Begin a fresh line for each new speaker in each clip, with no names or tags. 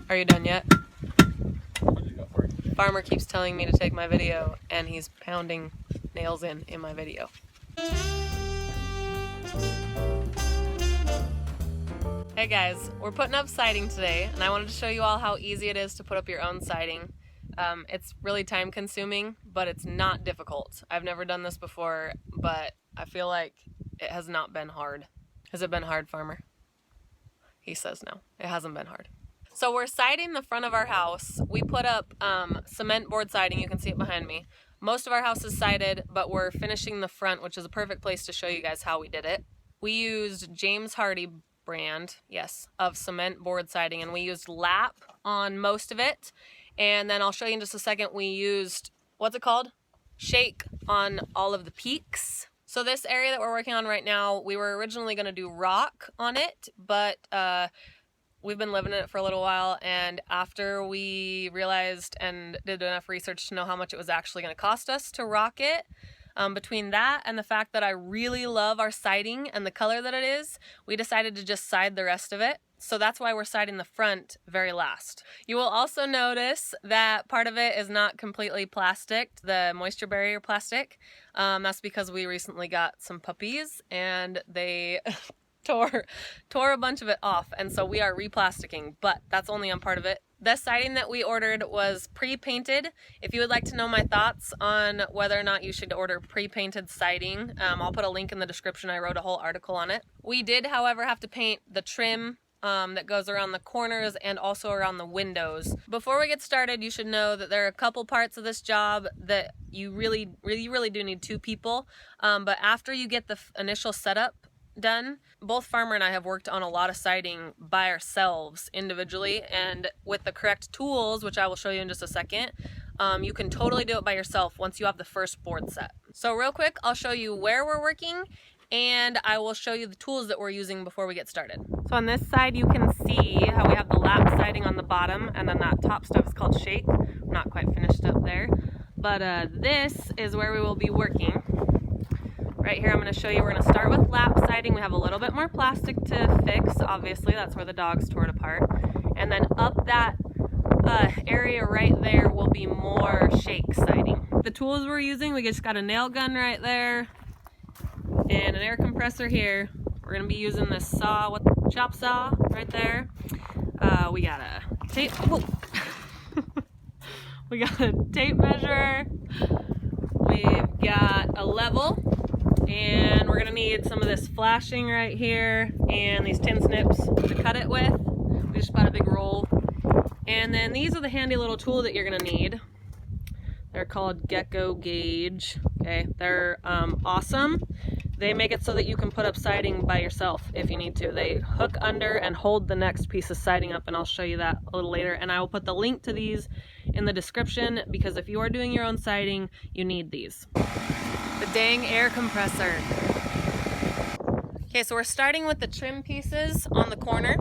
Are you done yet? Farmer keeps telling me to take my video, and he's pounding nails in my video. Hey guys, we're putting up siding today, and I wanted to show you all how easy it is to put up your own siding. It's really time consuming, but it's not difficult. I've never done this before, but I feel like it has not been hard. Has it been hard, Farmer? He says no, it hasn't been hard. So we're siding the front of our house. We put up cement board siding, you can see it behind me. Most of our house is sided, but we're finishing the front, which is a perfect place to show you guys how we did it. We used James Hardie brand, yes, of cement board siding, and we used lap on most of it. And then I'll show you in just a second, we used, what's it called? Shake on all of the peaks. So this area that we're working on right now, we were originally gonna do rock on it, but we've been living in it for a little while, and after we realized and did enough research to know how much it was actually gonna cost us to rock it, between that and the fact that I really love our siding and the color that it is, we decided to just side the rest of it. So that's why we're siding the front very last. You will also notice that part of it is not completely plastic, the moisture barrier plastic. That's because we recently got some puppies and they tore a bunch of it off, and so we are replasticking, but that's only on part of it. The siding that we ordered was pre-painted. If you would like to know my thoughts on whether or not you should order pre-painted siding, I'll put a link in the description. I wrote a whole article on it. We did, however, have to paint the trim that goes around the corners and also around the windows. Before we get started, you should know that there are a couple parts of this job that you really do need two people, but after you get the initial setup done, both Farmer and I have worked on a lot of siding by ourselves individually, and with the correct tools, which I will show you in just a second, you can totally do it by yourself once you have the first board set. So real quick, I'll show you where we're working, and I will show you the tools that we're using before we get started. So on this side you can see how we have the lap siding on the bottom, and then that top stuff is called shake. I'm not quite finished up there, but this is where we will be working. Right here I'm going to show you, we're going to start with lap siding. We have a little bit more plastic to fix, obviously, that's where the dogs tore it apart. And then up that area right there will be more shake siding. The tools we're using, we just got a nail gun right there and an air compressor here. We're going to be using this saw, chop saw right there. We got a tape, we got a tape measure. We've got a level. And we're gonna need some of this flashing right here and these tin snips to cut it with. We just bought a big roll. And then these are the handy little tool that you're gonna need. They're called Gecko Gauge. Okay, they're awesome. They make it so that you can put up siding by yourself if you need to. They hook under and hold the next piece of siding up, and I'll show you that a little later. And I will put the link to these in the description, because if you are doing your own siding, you need these. The dang air compressor. Okay, so we're starting with the trim pieces on the corner.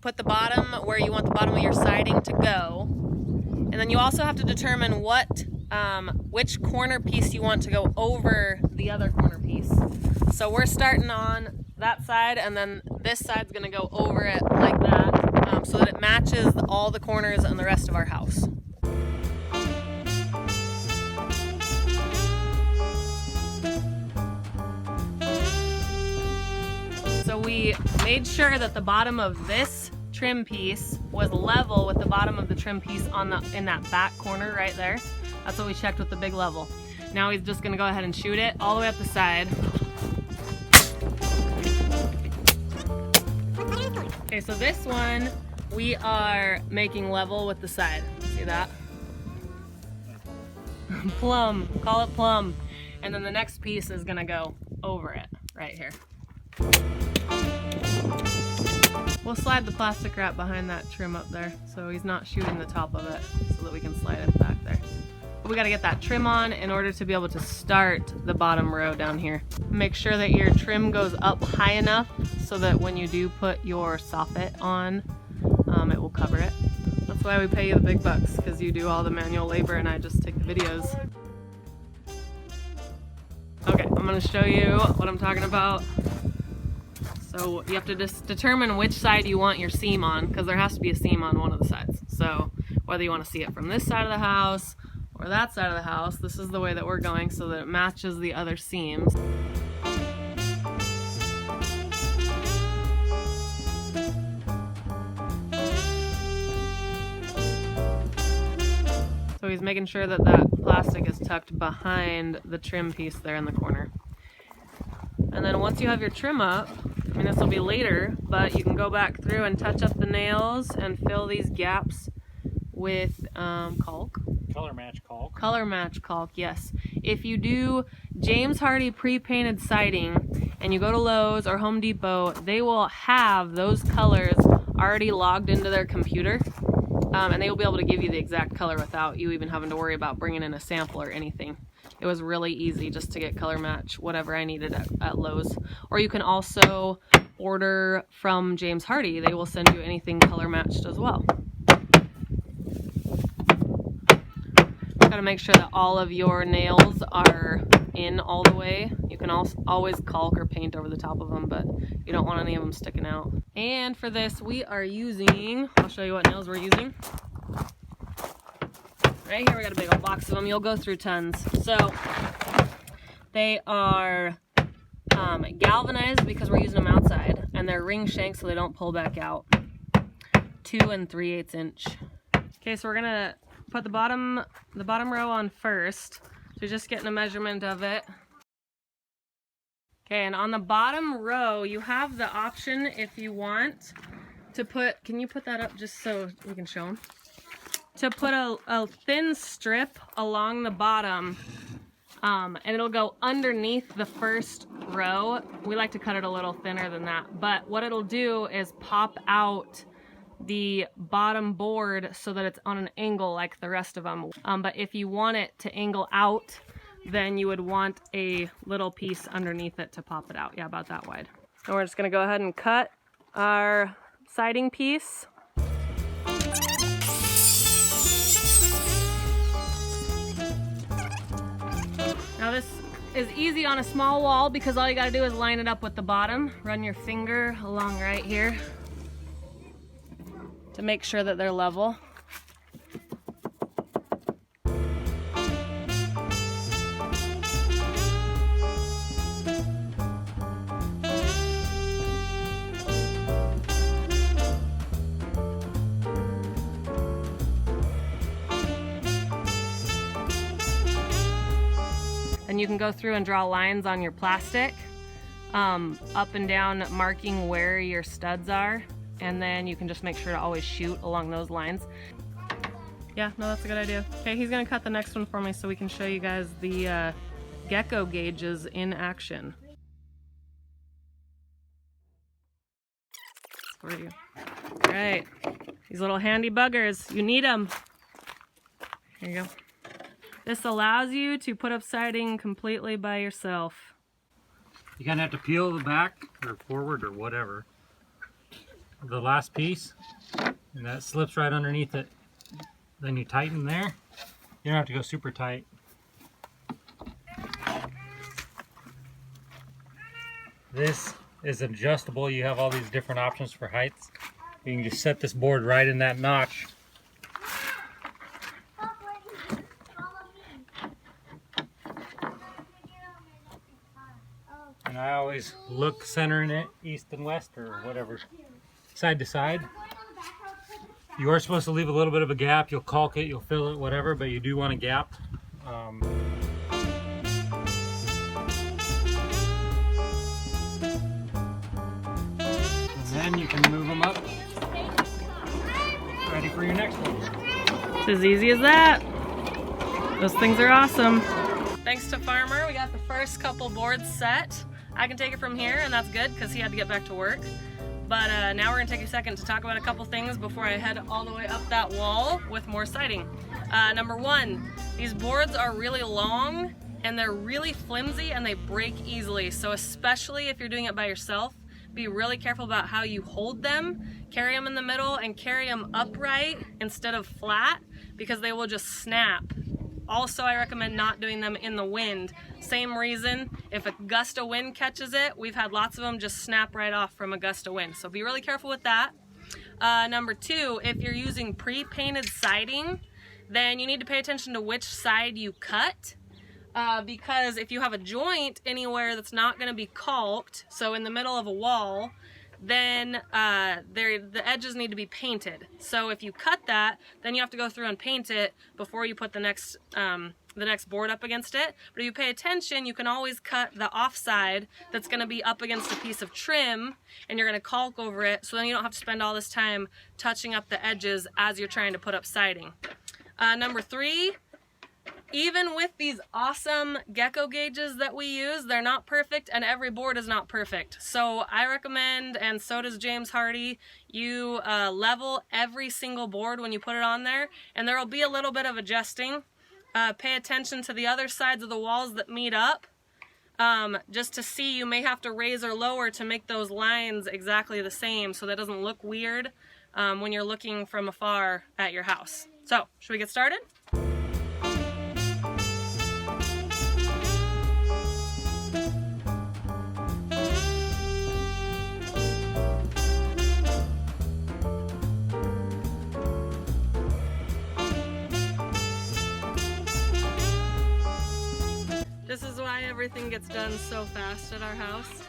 Put the bottom where you want the bottom of your siding to go. And then you also have to determine which corner piece you want to go over the other corner piece. So we're starting on that side, and then this side's gonna go over it like that, so that it matches all the corners and the rest of our house. So we made sure that the bottom of this trim piece was level with the bottom of the trim piece in that back corner right there. That's what we checked with the big level. Now he's just gonna go ahead and shoot it all the way up the side. Okay, so this one we are making level with the side. See that? Plumb, call it plumb. And then the next piece is gonna go over it right here. We'll slide the plastic wrap behind that trim up there so he's not shooting the top of it, so that we can slide it back there. But we got to get that trim on in order to be able to start the bottom row down here. Make sure that your trim goes up high enough so that when you do put your soffit on, it will cover it. That's why we pay you the big bucks, because you do all the manual labor and I just take the videos. Okay, I'm going to show you what I'm talking about. So you have to just determine which side you want your seam on, because there has to be a seam on one of the sides. So whether you want to see it from this side of the house or that side of the house, this is the way that we're going so that it matches the other seams. So he's making sure that that plastic is tucked behind the trim piece there in the corner. And then once you have your trim up, I mean, this will be later, but you can go back through and touch up the nails and fill these gaps with caulk.
Color match caulk.
Color match caulk, yes. If you do James Hardie pre-painted siding and you go to Lowe's or Home Depot, they will have those colors already logged into their computer, and they will be able to give you the exact color without you even having to worry about bringing in a sample or anything. It was really easy just to get color match whatever I needed at Lowe's. Or you can also order from James Hardie. They will send you anything color matched as well. Got to make sure that all of your nails are in all the way. You can also always caulk or paint over the top of them, but you don't want any of them sticking out. And for this, we are using, I'll show you what nails we're using. Right here we got a big old box of them. You'll go through tons. So they are galvanized because we're using them outside, and they're ring shanks so they don't pull back out. 2 3/8 inch. Okay, so we're gonna put the bottom row on first. So just getting a measurement of it. Okay, and on the bottom row you have the option if you want to put, can you put that up just so we can show them? To put a thin strip along the bottom, and it'll go underneath the first row. We like to cut it a little thinner than that, but what it'll do is pop out the bottom board so that it's on an angle like the rest of them. But if you want it to angle out, then you would want a little piece underneath it to pop it out. Yeah, about that wide. And we're just gonna go ahead and cut our siding piece. Now this is easy on a small wall because all you gotta do is line it up with the bottom. Run your finger along right here to make sure that they're level. And you can go through and draw lines on your plastic, up and down, marking where your studs are, and then you can just make sure to always shoot along those lines. Yeah, no, that's a good idea. Okay, he's gonna cut the next one for me so we can show you guys the gecko gauges in action. For you. All right, these little handy buggers, you need them. Here you go. This allows you to put up siding completely by yourself.
You're gonna have to peel the back or forward or whatever, the last piece, and that slips right underneath it. Then you tighten there. You don't have to go super tight. This is adjustable. You have all these different options for heights. You can just set this board right in that notch. And I always look centering it east and west or whatever, side to side. You are supposed to leave a little bit of a gap. You'll caulk it, you'll fill it, whatever, but you do want a gap. And then you can move them up. Ready for your next one.
It's as easy as that. Those things are awesome. Thanks to Farmer, we got the first couple boards set. I can take it from here, and that's good because he had to get back to work. But now we're gonna take a second to talk about a couple things before I head all the way up that wall with more siding. Number one, these boards are really long and they're really flimsy and they break easily. So especially if you're doing it by yourself, be really careful about how you hold them. Carry them in the middle and carry them upright instead of flat because they will just snap Also, I recommend not doing them in the wind. Same reason, if a gust of wind catches it, we've had lots of them just snap right off from a gust of wind. So be really careful with that. Number two, if you're using pre-painted siding, then you need to pay attention to which side you cut. Because if you have a joint anywhere that's not going to be caulked, so in the middle of a wall, then the edges need to be painted. So if you cut that, then you have to go through and paint it before you put the next board up against it. But if you pay attention, you can always cut the offside that's going to be up against a piece of trim, and you're going to caulk over it, so then you don't have to spend all this time touching up the edges as you're trying to put up siding. Number three, even with these awesome gecko gauges that we use, they're not perfect, and every board is not perfect. So I recommend, and so does James Hardie, you level every single board when you put it on there, and there will be a little bit of adjusting. Pay attention to the other sides of the walls that meet up. Just to see, you may have to raise or lower to make those lines exactly the same so that doesn't look weird when you're looking from afar at your house. So, should we get started? This is why everything gets done so fast at our house.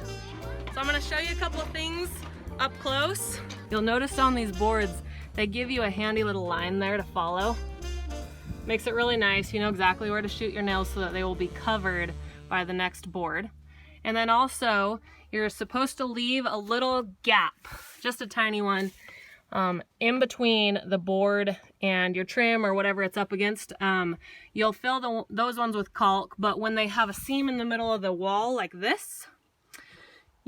So I'm going to show you a couple of things up close. You'll notice on these boards, they give you a handy little line there to follow. Makes it really nice. You know exactly where to shoot your nails so that they will be covered by the next board. And then also, you're supposed to leave a little gap, just a tiny one, in between the board and your trim or whatever it's up against. You'll fill those ones with caulk, but when they have a seam in the middle of the wall like this,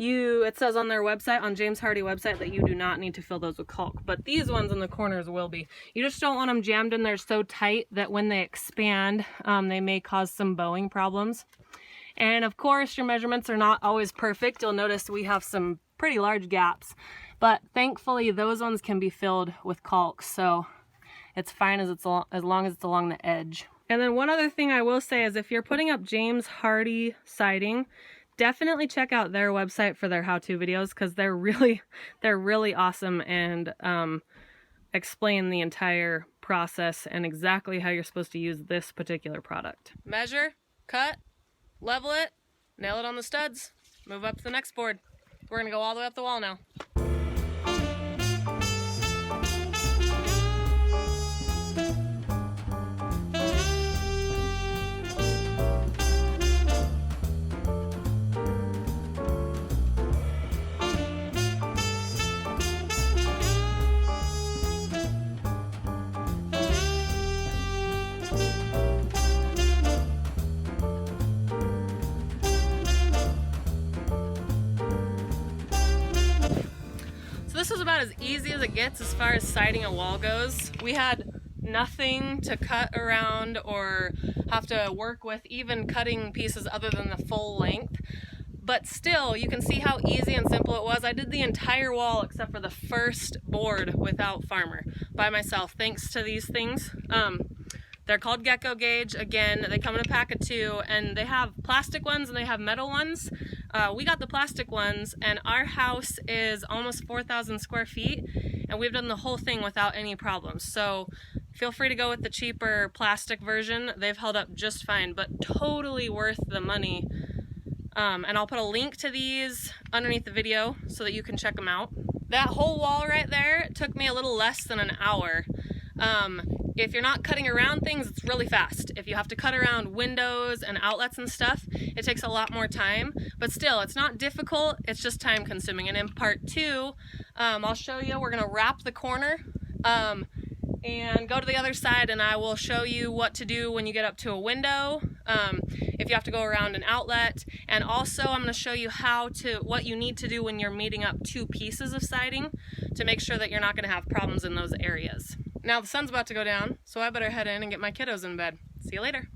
it says on their website, on James Hardie website, that you do not need to fill those with caulk, but these ones in the corners will be. You just don't want them jammed in there so tight that when they expand, they may cause some bowing problems. And of course, your measurements are not always perfect. You'll notice we have some pretty large gaps, but thankfully those ones can be filled with caulk, so it's fine as long as it's along the edge. And then one other thing I will say is if you're putting up James Hardie siding, definitely check out their website for their how-to videos, because they're really awesome and explain the entire process and exactly how you're supposed to use this particular product. Measure, cut, level it, nail it on the studs, move up to the next board. We're gonna go all the way up the wall now. This was about as easy as it gets as far as siding a wall goes. We had nothing to cut around or have to work with, even cutting pieces other than the full length. But still, you can see how easy and simple it was. I did the entire wall except for the first board without Farmer by myself, thanks to these things. They're called Gecko Gauge. Again, they come in a pack of 2, and they have plastic ones and they have metal ones. We got the plastic ones, and our house is almost 4,000 square feet, and we've done the whole thing without any problems. So feel free to go with the cheaper plastic version. They've held up just fine, but totally worth the money. And I'll put a link to these underneath the video so that you can check them out. That whole wall right there took me a little less than an hour. If you're not cutting around things, it's really fast. If you have to cut around windows and outlets and stuff, it takes a lot more time. But still, it's not difficult, it's just time consuming. And in part 2, I'll show you, we're gonna wrap the corner and go to the other side, and I will show you what to do when you get up to a window, if you have to go around an outlet, and also I'm gonna show you what you need to do when you're meeting up 2 pieces of siding to make sure that you're not gonna have problems in those areas. Now the sun's about to go down, so I better head in and get my kiddos in bed. See you later.